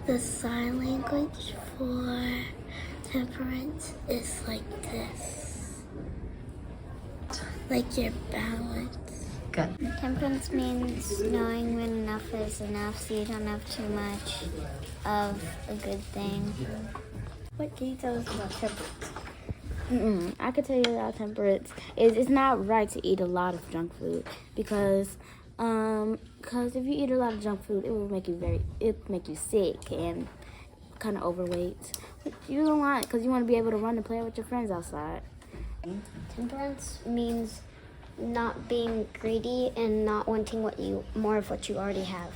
The sign language for temperance is like this. Like your balance. Good. Temperance means knowing when enough is enough so you don't have too much of a good thing. What can you tell us about temperance? I can tell you about temperance is it's not right to eat a lot of junk food because if you eat a lot of junk food, it will make you sick and kind of overweight. But you don't want because you want to be able to run and play with your friends outside. Temperance means not being greedy and not wanting more of what you already have.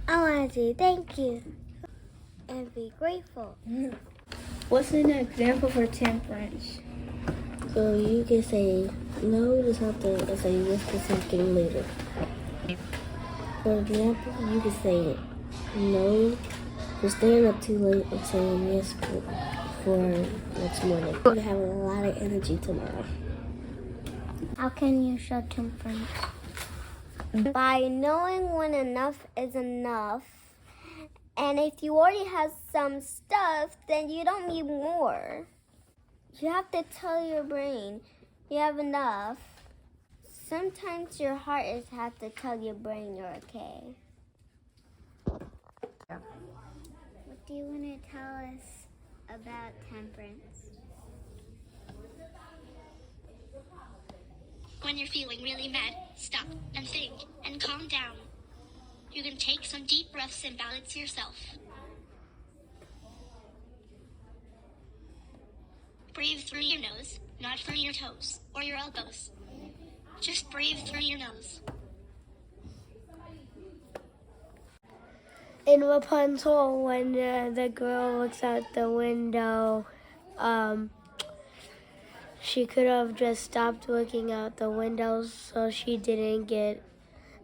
I want to say thank you and be grateful. What's an example for temperance? So you can say no to something and say yes to something later. For example, you can say no for staying up too late and saying yes for next morning. You have a lot of energy tomorrow. How can you show temperance? By knowing when enough is enough. And if you already have some stuff, then you don't need more. You have to tell your brain you have enough. Sometimes your heart has to tell your brain you're okay. What do you want to tell us about temperance? When you're feeling really mad, stop and think and calm down. You can take some deep breaths and balance yourself. Breathe through your nose, not through your toes or your elbows. Just breathe through your nose. In Rapunzel, when the girl looks out the window, she could have just stopped looking out the window so she didn't get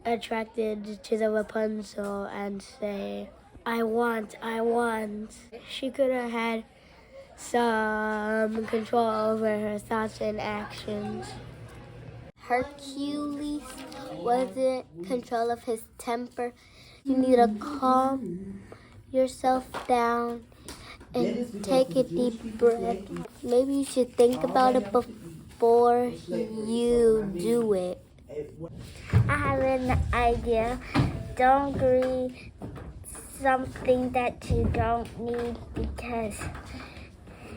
attracted to the Rapunzel and say, I want. She could have had some control over her thoughts and actions. Hercules wasn't control of his temper. You need to calm yourself down and take a deep breath. Maybe you should think about it before you do it. I have an idea. Don't greed something that you don't need because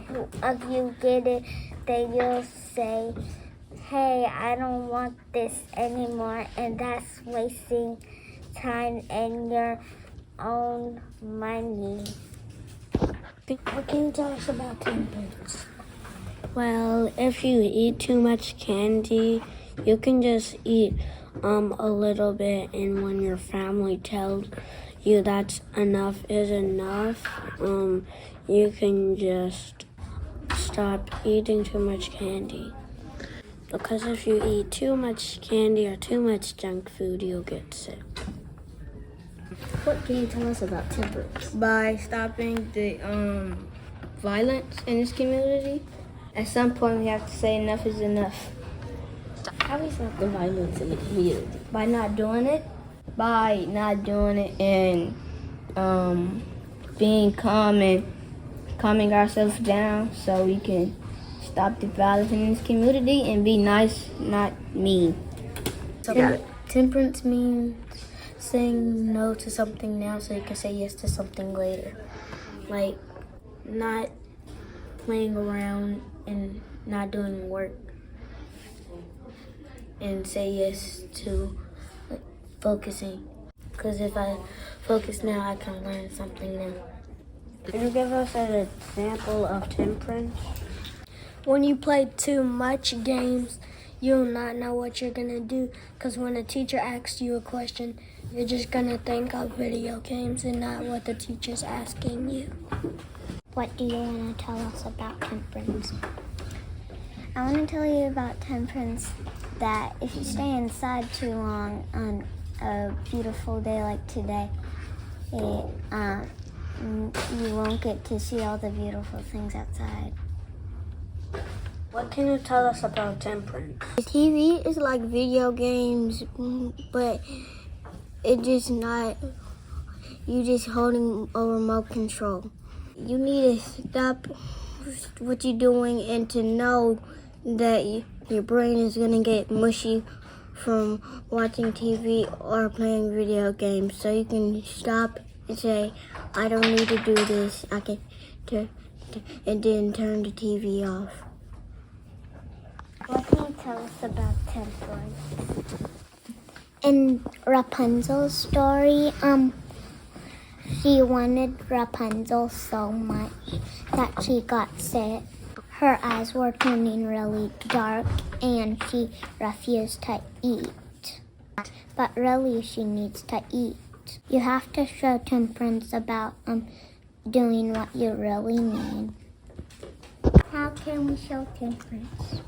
if you get it, then you'll say, hey, I don't want this anymore, and that's wasting time and your own money. What can you tell us about temperance? Well, if you eat too much candy, you can just eat a little bit, and when your family tells you that's enough is enough, you can just stop eating too much candy. Because if you eat too much candy or too much junk food, you'll get sick. What can you tell us about temperance? By stopping the violence in this community, at some point we have to say enough is enough. How do we stop the violence in the community? By not doing it and being calm and calming ourselves down so we can stop the violence in this community and be nice, not mean. Temperance means saying no to something now so you can say yes to something later. Like not playing around and not doing work. And say yes to focusing. Because if I focus now, I can learn something new. Can you give us an example of temperance? When you play too much games, you'll not know what you're going to do. Because when a teacher asks you a question, you're just going to think of video games and not what the teacher's asking you. What do you want to tell us about temperance? I want to tell you about temperance that if you stay inside too long on a beautiful day like today, you won't get to see all the beautiful things outside. What can you tell us about temperance? TV is like video games, but it's just not you just holding a remote control. You need to stop what you're doing and to know that your brain is going to get mushy from watching TV or playing video games. So you can stop and say, I don't need to do this. I can and then turn the TV off. What can you tell us about temperance? In Rapunzel's story, she wanted Rapunzel so much that she got sick. Her eyes were turning really dark and she refused to eat. But really, she needs to eat. You have to show temperance about doing what you really need. How can we show temperance?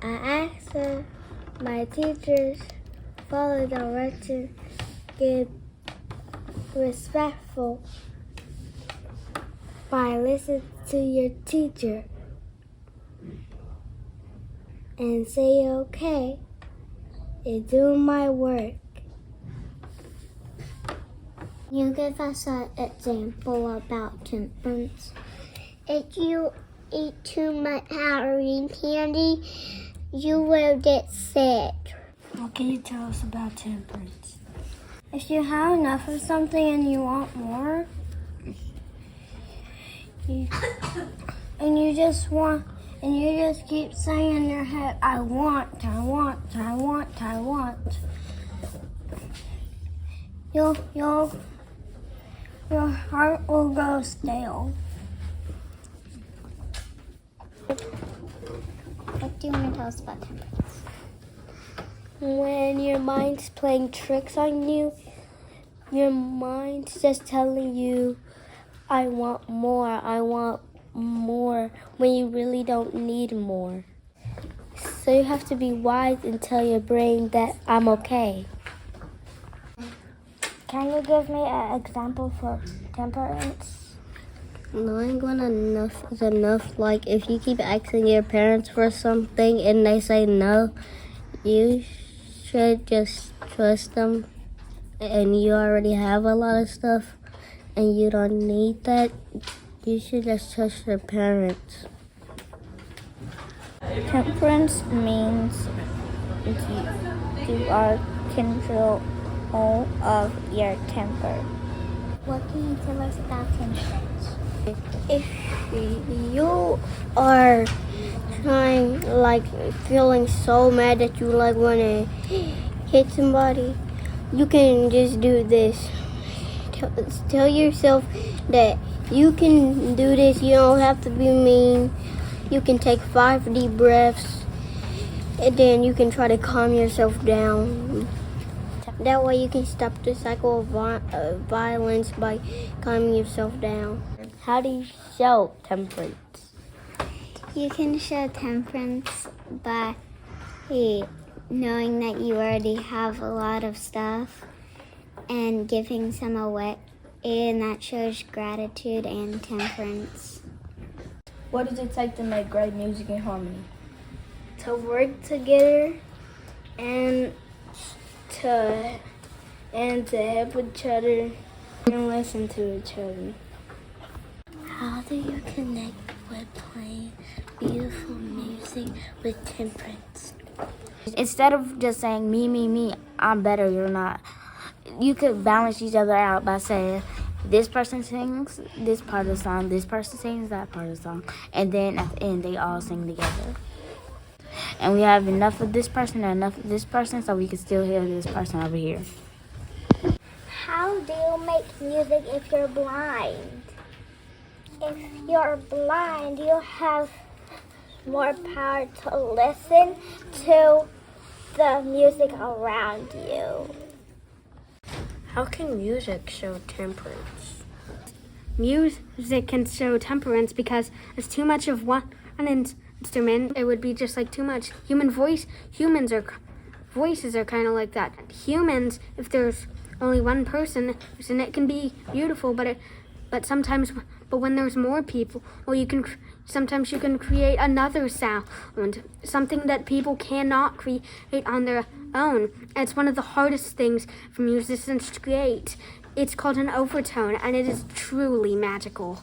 I asked my teachers, follow directions, get respectful by listening to your teacher and say okay and do my work. You give us an example about temperance. If you eat too much Halloween candy, you will get sick. What can you tell us about temperance? If you have enough of something and you want more, and you just keep saying in your head, I want. Your heart will go stale. What do you want to tell us about temperance? When your mind's playing tricks on you, your mind's just telling you, I want more, when you really don't need more. So you have to be wise and tell your brain that I'm okay. Can you give me an example for temperance? Knowing when enough is enough, like if you keep asking your parents for something and they say no, you should just trust them, and you already have a lot of stuff and you don't need that. You should just trust your parents. Temperance means you are control of your temper. What can you tell us about temperance? If you are feeling so mad that you want to hit somebody, you can just do this. Tell yourself that you can do this. You don't have to be mean. You can take 5 deep breaths, and then you can try to calm yourself down. That way you can stop the cycle of violence by calming yourself down. How do you show temperance? You can show temperance by knowing that you already have a lot of stuff and giving some away, and that shows gratitude and temperance. What does it take to make great music in harmony? To work together and to help each other and listen to each other. How do you connect with playing beautiful music with temperance? Instead of just saying me, I'm better, you're not. You could balance each other out by saying, this person sings this part of the song, this person sings that part of the song, and then at the end they all sing together. And we have enough of this person and enough of this person so we can still hear this person over here. How do you make music if you're blind? If you're blind, you have more power to listen to the music around you. How can music show temperance? Music can show temperance because it's too much of one instrument. It would be just like too much voices are kind of like that. Humans, if there's only one person, then it can be beautiful, but when there's more people, sometimes you can create another sound, something that people cannot create on their own. And it's one of the hardest things for musicians to create. It's called an overtone, and it is truly magical.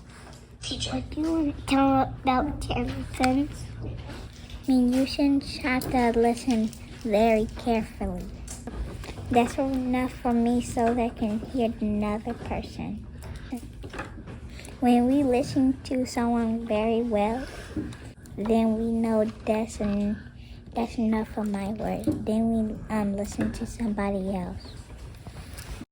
Teacher. What do you want to tell about temperance? Musicians have to listen very carefully. That's enough for me so they can hear another person. When we listen to someone very well, then we know that's enough of my word. Then we listen to somebody else.